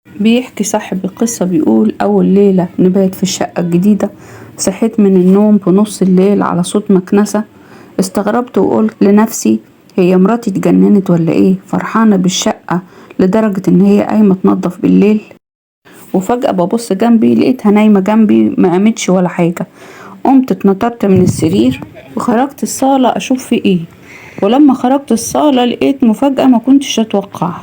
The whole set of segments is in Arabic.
بيحكي صاحب القصة بيقول أول ليلة نبات في الشقة الجديدة، صحيت من النوم في نص الليل على صوت مكنسة. استغربت وقلت لنفسي هي مراتي اتجننت ولا ايه، فرحانة بالشقة لدرجة ان هي قايمة تنضف بالليل. وفجأة ببص جنبي لقيتها نايمة جنبي ما قامتش ولا حاجة. قمت اتنطرت من السرير وخرجت الصالة اشوف في ايه، ولما خرجت الصالة لقيت مفاجأة ما كنتش اتوقعها.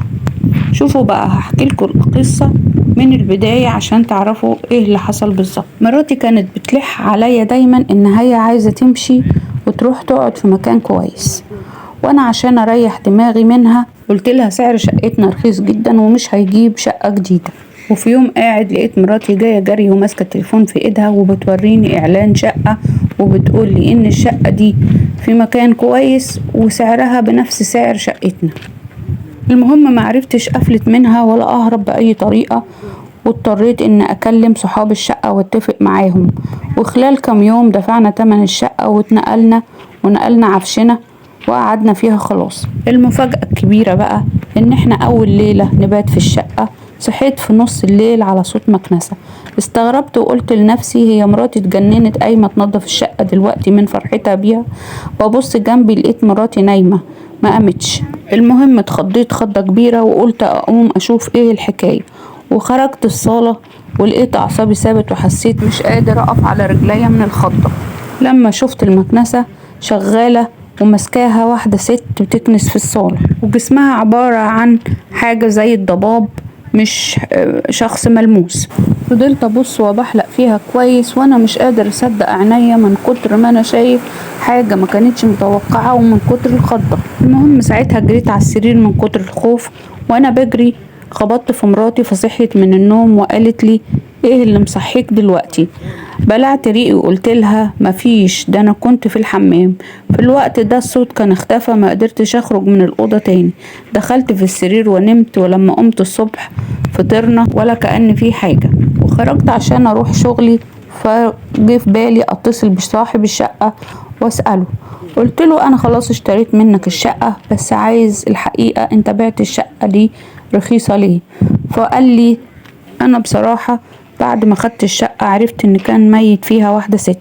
شوفوا بقى هحكيلكوا القصة من البداية عشان تعرفوا ايه اللي حصل بالظبط. مراتي كانت بتلح عليا دايما ان هي عايزة تمشي وتروح تقعد في مكان كويس، وانا عشان اريح دماغي منها قلت لها سعر شقتنا رخيص جدا ومش هيجيب شقة جديدة. وفي يوم قاعد لقيت مراتي جاية جري وماسكة التليفون في ايدها وبتوريني اعلان شقة وبتقول لي ان الشقة دي في مكان كويس وسعرها بنفس سعر شقتنا. المهم معرفتش افلت منها ولا اهرب باي طريقة، واضطريت ان اكلم صحاب الشقة واتفق معاهم، وخلال كام يوم دفعنا تمن الشقة واتنقلنا ونقلنا عفشنا وقعدنا فيها خلاص. المفاجأة الكبيرة بقى ان احنا اول ليلة نبات في الشقة صحيت في نص الليل على صوت مكنسة. استغربت وقلت لنفسي هي مراتي اتجننت قايمة تنضف الشقة دلوقتي من فرحتها بيها. وابص جنبي لقيت مراتي نايمة ما قامتش. المهم اتخضيت خضة كبيرة وقلت اقوم اشوف ايه الحكاية، وخرجت الصالة ولقيت اعصابي ثابت وحسيت مش قادر اقف على رجليا من الخضة. لما شفت المكنسة شغالة ومسكاها واحدة ست بتكنس في الصالة، وجسمها عبارة عن حاجة زي الضباب مش شخص ملموس. فضلت ابص وبحلق فيها كويس وانا مش قادر اصدق عينيا من كتر ما انا شايف حاجة ما كانتش متوقعة ومن كتر الخضة. المهم ساعتها جريت على السرير من كتر الخوف، وانا بجري خبطت في مراتي فصحيت من النوم وقالت لي ايه اللي مصحيك دلوقتي؟ بلعت ريقي وقلت لها مفيش، ده انا كنت في الحمام. في الوقت ده الصوت كان اختفى، ما قدرتش اخرج من الاوضه تاني. دخلت في السرير ونمت، ولما قمت الصبح فطرنا ولا كأن في حاجه، وخرجت عشان اروح شغلي. فجه في بالي اتصل بصاحب الشقه واساله. قلت له انا خلاص اشتريت منك الشقه، بس عايز الحقيقه انت بعت الشقه دي رخيصه ليه؟ فقال لي انا بصراحة بعد ما خدت الشقة عرفت ان كان ميت فيها واحدة ست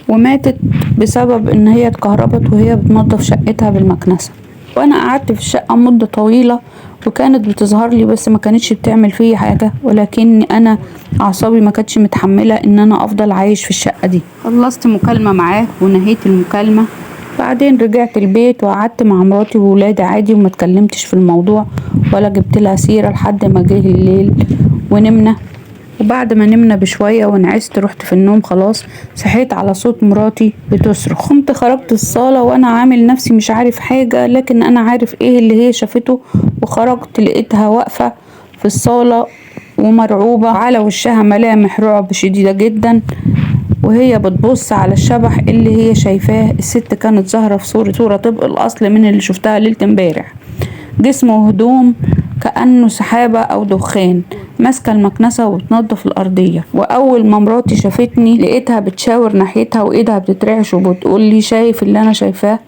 وماتت بسبب ان هي اتكهربت وهي بتنظف شقتها بالمكنسة. وانا قعدت في الشقة مدة طويلة وكانت بتظهر لي بس ما كانتش بتعمل فيا حاجة، ولكن انا اعصابي ما كانتش متحملة ان انا افضل عايش في الشقة دي. خلصت مكالمة معاه ونهيت المكالمة. بعدين رجعت البيت وقعدت مع مراتي وولادي عادي وما اتكلمتش في الموضوع ولا جبت لها سيرة لحد ما جه الليل ونمنا. وبعد ما نمنا بشوية ونعست رحت في النوم خلاص، صحيت على صوت مراتي بتصرخ. قمت خرجت الصالة وانا عامل نفسي مش عارف حاجة، لكن انا عارف ايه اللي هي شافته. وخرجت لقيتها واقفة في الصالة ومرعوبة، على وشها ملامح رعب شديدة جدا، وهي بتبص على الشبح اللي هي شايفاه. الست كانت ظاهرة في صورة طبق الأصل من اللي شفتها ليلة امبارح، جسمه وهدوم كأنه سحابة أو دخان، ماسكة المكنسة وبتنضف الأرضية. وأول ما مراتي شافتني لقيتها بتشاور ناحيتها وإيدها بتترعش وبتقول لي شايف اللي أنا شايفاه؟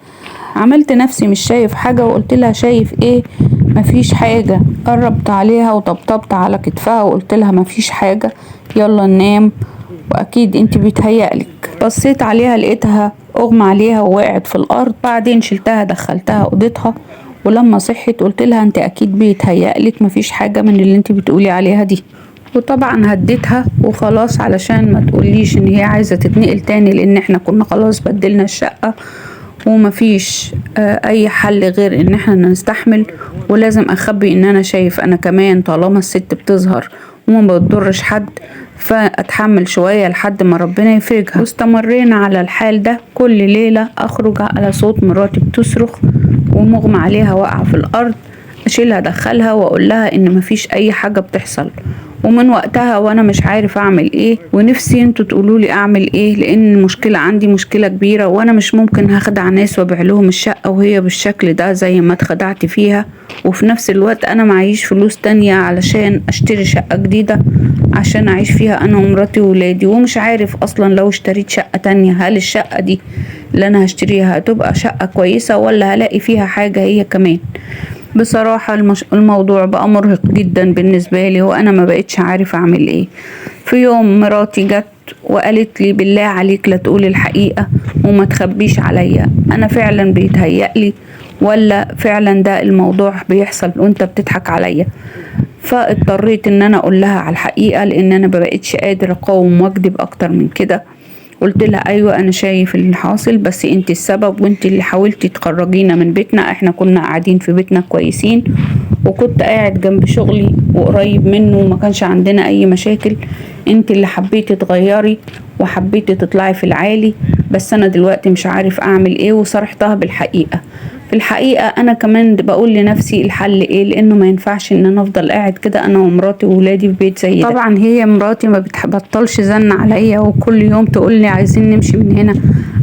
عملت نفسي مش شايف حاجة وقلت لها شايف إيه؟ مفيش حاجة. قربت عليها وطبطبت على كتفها وقلت لها مفيش حاجة، يلا ننام واكيد انت بيتهيألك. بصيت عليها لقيتها اغمى عليها ووقعت في الارض. بعدين شلتها دخلتها اوضتها، ولما صحت قلت لها انت اكيد بيتهيألك مفيش حاجة من اللي انت بتقولي عليها دي. وطبعا هديتها وخلاص علشان ما تقوليش ان هي عايزة تتنقل تاني، لان احنا كنا خلاص بدلنا الشقة ومفيش اي حل غير ان احنا نستحمل. ولازم اخبي ان انا شايف انا كمان طالما الست بتظهر وما بتضرش حد فاتحمل شوية لحد ما ربنا يفرجها. واستمرينا على الحال ده كل ليلة اخرج على صوت مراتي بتصرخ ومغمى عليها واقعة في الارض، اشيلها ادخلها واقول لها ان مفيش اي حاجة بتحصل. ومن وقتها وانا مش عارف اعمل ايه، ونفسي انتوا تقولولي اعمل ايه، لان المشكلة عندي مشكلة كبيرة وانا مش ممكن هخدع ناس وابيع لهم الشقة وهي بالشكل ده زي ما اتخدعت فيها. وفي نفس الوقت انا معيش فلوس تانية علشان اشتري شقة جديدة عشان اعيش فيها انا ومراتي وولادي، ومش عارف اصلا لو اشتريت شقة تانية هل الشقة دي اللي انا هشتريها هتبقى شقة كويسة ولا هلاقي فيها حاجة هي كمان. بصراحة الموضوع بقى مرهق جدا بالنسبة لي، وأنا ما بقتش عارف أعمل إيه. في يوم مراتي جت وقالت لي بالله عليك لا تقولي الحقيقة وما تخبيش عليا، أنا فعلا بيتهيألي ولا فعلا ده الموضوع بيحصل وأنت بتضحك عليا؟ فاضطريت ان انا اقول لها على الحقيقة، لان انا مبقتش قادر اقاوم واكدب اكتر من كده. قلت لها ايوه انا شايف اللي حاصل، بس انت السبب وانت اللي حاولتي تخرجينا من بيتنا. احنا كنا قاعدين في بيتنا كويسين، وكنت قاعد جنب شغلي وقريب منه وما كانش عندنا اي مشاكل. انت اللي حبيتي تغيري وحبيتي تطلعي في العالي، بس انا دلوقتي مش عارف اعمل ايه. وصرحتها بالحقيقة. في الحقيقة انا كمان بقول لنفسي الحل ايه، لانه ما ينفعش ان انا افضل قاعد كده انا ومراتي وولادي في بيت زي ده. طبعا هي مراتي ما بتبطلش زن عليا، وكل يوم تقول لي عايزين نمشي من هنا،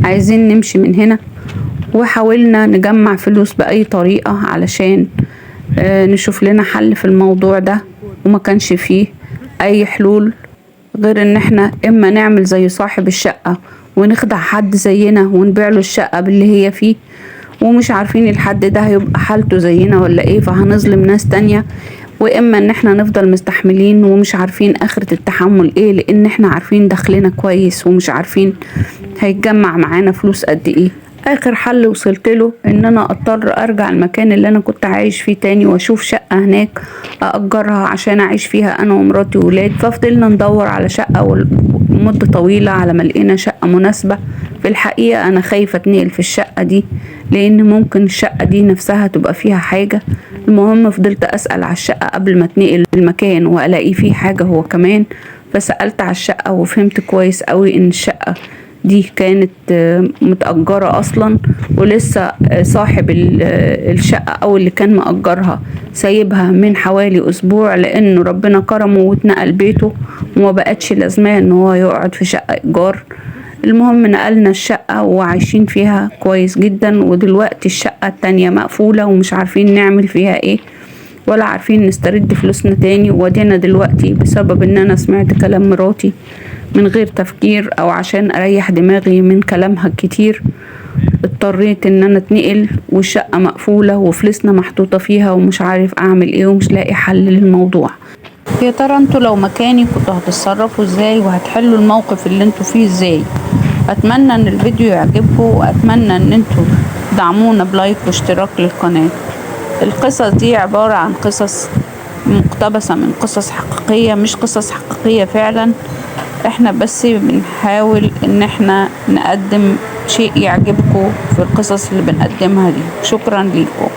عايزين نمشي من هنا. وحاولنا نجمع فلوس بأي طريقة علشان نشوف لنا حل في الموضوع ده، وما كانش فيه اي حلول غير ان احنا اما نعمل زي صاحب الشقة ونخدع حد زينا ونبيع له الشقة باللي هي فيه، ومش عارفين الحد ده هيبقى حالته زينا ولا ايه، فهنظلم ناس تانية. واما ان احنا نفضل مستحملين ومش عارفين اخرة التحمل ايه، لان احنا عارفين دخلنا كويس ومش عارفين هيتجمع معانا فلوس قد ايه. اخر حل وصلت له ان انا اضطر ارجع المكان اللي انا كنت عايش فيه تاني، واشوف شقة هناك اجرها عشان اعيش فيها انا ومراتي وولاد. ففضلنا ندور على شقة مدة طويلة على ما لقينا شقة مناسبة. في الحقيقة انا خايفة اتنقل في الشقة دي، لان ممكن الشقة دي نفسها تبقى فيها حاجة. المهم فضلت اسأل على الشقة قبل ما اتنقل المكان والاقي فيه حاجة هو كمان. فسألت على الشقة وفهمت كويس قوي ان الشقة دي كانت متأجرة أصلا، ولسه صاحب الشقة أو اللي كان مأجرها سايبها من حوالي أسبوع، لأنه ربنا كرمه واتنقل بيته وما بقتش لازمة إن هو يقعد في شقة إيجار. المهم نقلنا الشقة وعايشين فيها كويس جدا، ودلوقتي الشقة التانية مقفولة ومش عارفين نعمل فيها ايه، ولا عارفين نسترد فلوسنا تاني. ودينا دلوقتي بسبب ان انا سمعت كلام مراتي من غير تفكير، او عشان اريح دماغي من كلامها الكتير، اضطريت ان انا اتنقل والشقة مقفولة وفلوسنا محطوطة فيها، ومش عارف اعمل ايه ومش لاقي حل للموضوع. يا ترى انتوا لو مكاني كنتوا هتتصرفوا ازاي، وهتحلوا الموقف اللي انتوا فيه ازاي؟ اتمنى ان الفيديو يعجبكم، واتمنى ان انتوا تدعمونا بلايك واشتراك للقناة. القصص دي عبارة عن قصص مقتبسة من قصص حقيقية، مش قصص حقيقية فعلا. احنا بس بنحاول ان احنا نقدم شيء يعجبكم في القصص اللي بنقدمها دي. شكرا ليكم.